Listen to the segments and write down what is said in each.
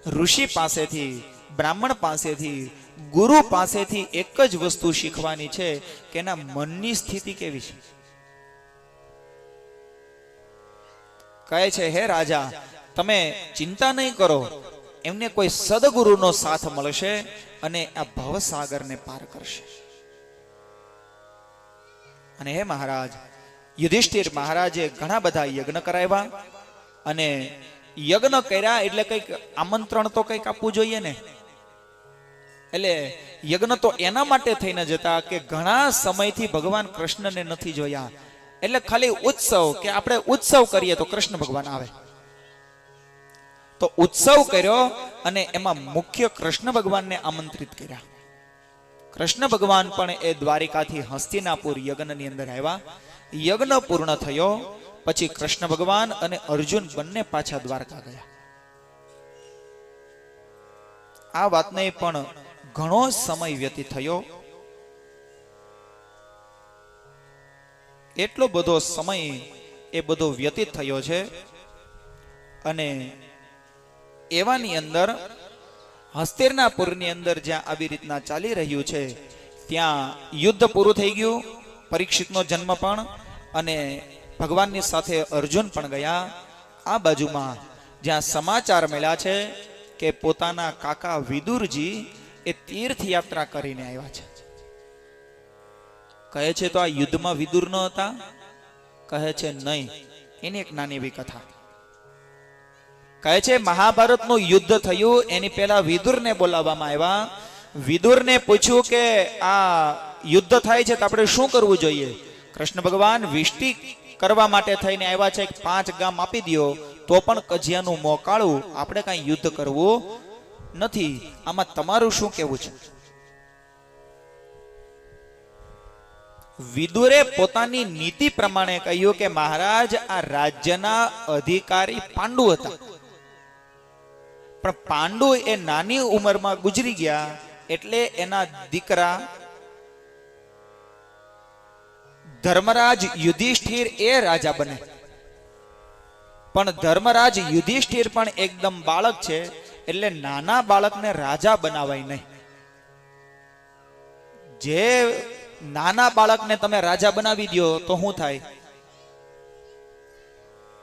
ઋષિ પાસેથી, બ્રાહ્મણ પાસેથી, ગુરુ પાસેથી એક જ વસ્તુ શીખવાની છે કે એના મનની સ્થિતિ કેવી છે. કહે છે, હે રાજા, તમે ચિંતા નહીં કરો, એમને કોઈ સદગુરુનો સાથ મળશે અને આ ભવસાગરને પાર કરશે. અને હે મહારાજ, યુધિષ્ઠિર મહારાજે ઘણા બધા યજ્ઞ કરાવ્યા, અને યજ્ઞ કર્યા એટલે કંઈક આમંત્રણ તો કંઈક આપવું જોઈએ ને. એટલે યજ્ઞ તો એના માટે થઈને જતા કે ઘણા સમયથી ભગવાન કૃષ્ણને નથી જોયા, એટલે ખાલી ઉત્સવ કે આપણે ઉત્સવ કરીએ તો કૃષ્ણ ભગવાન આવે. તો ઉત્સવ કર્યો અને એમાં મુખ્ય કૃષ્ણ ભગવાનને આમંત્રિત કર્યા. કૃષ્ણ ભગવાન પણ એ દ્વારિકાથી હસ્તિનાપુર યજ્ઞની અંદર આવ્યા. યજ્ઞ પૂર્ણ થયો પછી કૃષ્ણ ભગવાન અને અર્જુન બંને પાછા દ્વારકા ગયા. આ વાતને પણ ઘણો સમય વ્યતીત થયો. એટલો બધો સમય એ બધો વ્યતીત થયો છે. અને એવાની અંદર હસ્તિનાપુરની અંદર જ્યાં આવી રીતના ચાલી રહ્યું છે ત્યાં યુદ્ધ પૂરું થઈ ગયું. પરીક્ષિતનો જન્મ પણ, અને ભગવાનની સાથે અર્જુન પણ ગયા. આ બાજુમાં જ્યાં સમાચાર મળ્યા છે કે પોતાના કાકા વિદુરજી એ તીર્થયાત્રા કરીને આવ્યા છે. કહે છે તો આ યુદ્ધમાં વિદુર ન હતા? કહે છે નહીં. એની એક નાની એવી કથા કહે છે, મહાભારતનું યુદ્ધ થયું એની પહેલા વિદુરને બોલાવવામાં આવ્યા. વિદુરને પૂછ્યું કે આ યુદ્ધ થાય છે તો આપણે શું કરવું જોઈએ? કૃષ્ણ ભગવાન વિષ્ટિ કરવા માટે થઈને આવ્યા છે, 5 ગામ આપી દો તો પણ કજિયાનું મોં કાળું, આપણે કાંઈ યુદ્ધ કરવું નથી. આમાં તમારું શું કહેવું છે? વિદુરે પોતાની નીતિ પ્રમાણે કહ્યું કે મહારાજ, આ રાજ્યના અધિકારી પાંડુ હતા, પણ પાંડુ એ નાની ઉંમરમાં ગુજરી ગયા, એટલે એના દીકરા ધર્મરાજ યુધિષ્ઠિર એ રાજા બને. પણ ધર્મરાજ યુધિષ્ઠિર પણ એકદમ બાળક છે, એટલે નાના બાળકને રાજા બનાવાય નહીં. જે નાના બાળકને તમે રાજા બનાવી દો તો શું થાય?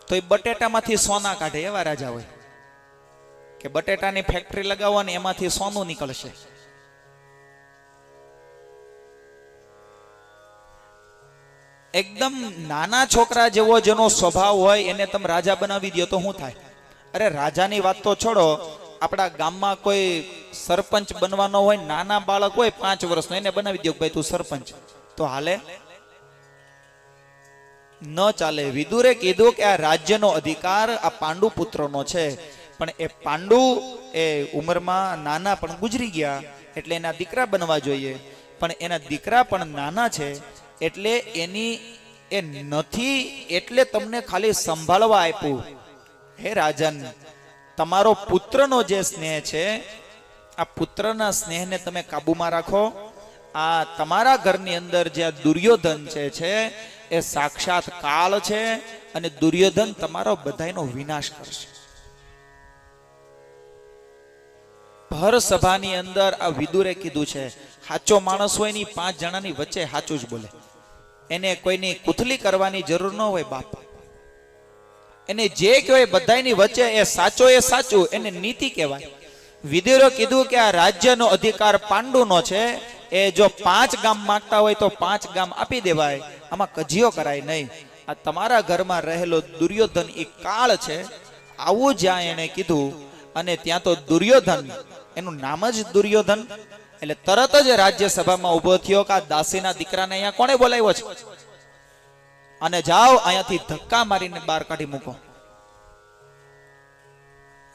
તો એ બટેટામાંથી સોના કાઢે એવા રાજા હોય કે બટેટાની ફેક્ટરી લગાવો ને એમાંથી સોનું નીકળશે. એકદમ નાના છોકરા જેવો જેનો સ્વભાવ હોય એને તમે રાજા બનાવી દો તો શું થાય? અરે રાજાની વાત તો છોડો, આપણા ગામમાં કોઈ સરપંચ બનવાનો હોય, નાના બાળક હોય 5 વર્ષનો, એને બનાવી દો ભાઈ તું સરપંચ, તો હાલે? ન ચાલે. વિદુરે કીધું કે આ રાજ્યનો અધિકાર આ પાંડુ પુત્રનો છે, પણ એ પાંડુ એ ઉંમરમાં નાના પણ ગુજરી ગયા, એટલે એના દીકરા બનવા જોઈએ. પણ એના દીકરા પણ નાના છે, એટલે એની એ નથી, એટલે તમને ખાલી સંભાળવા આપ્યું. હે રાજન, તમારો પુત્રનો જે સ્નેહ છે, આ પુત્રના સ્નેહને તમે કાબુમાં રાખો. આ તમારા ઘરની અંદર જે દુર્યોધન છે એ સાક્ષાત કાળ છે, અને દુર્યોધન તમારો બધાયનો વિનાશ કરશે. ભર સભાની અંદર આ વિદુરે કીધું છે, સાચો માણસ હોય ની 5 જણાની વચ્ચે સાચું જ બોલે. એને કોઈની કુથલી કરવાની જરૂર ન હોય બાપ. એને જે કહેવાય બધાની વચ્ચે એ સાચું, એને નીતિ કહેવાય. વિદુરે કીધું કે આ રાજ્યનો અધિકાર પાંડુનો છે, એ જો 5 ગામ માંગતા હોય તો 5 ગામ આપી દેવાય, આમાં કજિયો કરાય નહીં. આ તમારા ઘરમાં રહેલો દુર્યોધન એ કાળ છે, આવું જ્યાં એને કીધું. અને ત્યાં તો દુર્યોધન, એનું નામ જ દુર્યોધન, એટલે તરત જ રાજ્યસભામાં ઉભો થયો કે આ દાસીના દીકરાને અહીંયા કોણે બોલાવ્યો છે, અને જાઓ અહીંયાથી ધક્કા મારીને બહાર કાઢી મૂકો.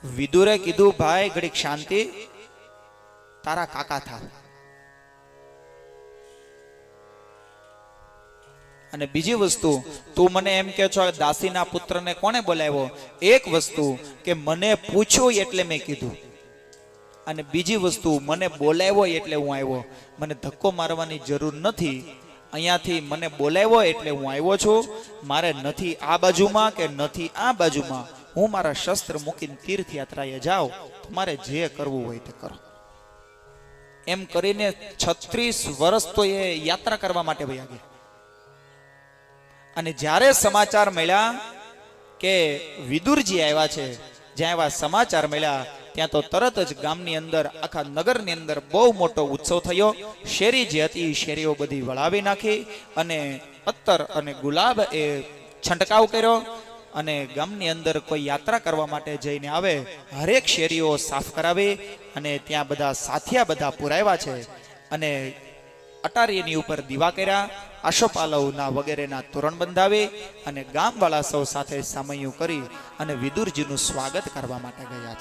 વિદુરે કીધું, ભાઈ ઘડીક શાંતિ, તારા કાકા થાવ. અને બીજી વસ્તુ, તું મને એમ કે છો દાસીના પુત્રને કોણે બોલાવ્યો? એક વસ્તુ કે મને પૂછ્યું એટલે મેં કીધું, અને બીજી વસ્તુ મને બોલાવ્યો એટલે હું આવ્યો. મને ધક્કો મારવાની જરૂર નથી. અહીંયાથી મને બોલાવ્યો એટલે હું આવ્યો છું. મારે નથી આ બાજુમાં કે નથી આ બાજુમાં, હું મારા શસ્ત્ર મૂકીને તીર્થયાત્રાએ જાઉં, તમારે જે કરવું હોય તે કરો. એમ કરીને 36 વર્ષ તો એ યાત્રા કરવા માટે વયા ગયા. અને જ્યારે સમાચાર મળ્યા કે વિદુરજી આવ્યા છે, જ્યાં એવા સમાચાર મળ્યા ત્યાં તો તરત જ ગામની અંદર, આખા નગરની અંદર બહુ મોટો ઉત્સવ થયો. શેરી જે હતી શેરીઓ બધી વળાવી નાખી અને અત્તર અને ગુલાબ એ છંટકાવ કર્યો. અને ગામની અંદર કોઈ યાત્રા કરવા માટે જઈને આવે, હરેક શેરીઓ સાફ કરાવી અને ત્યાં બધા સાથિયા બધા પુરાવ્યા છે. અને અટારીની ઉપર દીવા કર્યા, આશોપાલવના વગેરેના તોરણ બંધાવી અને ગામવાળા સૌ સાથે સામૈયું કરી અને વિદુરજીનું સ્વાગત કરવા માટે ગયા છે.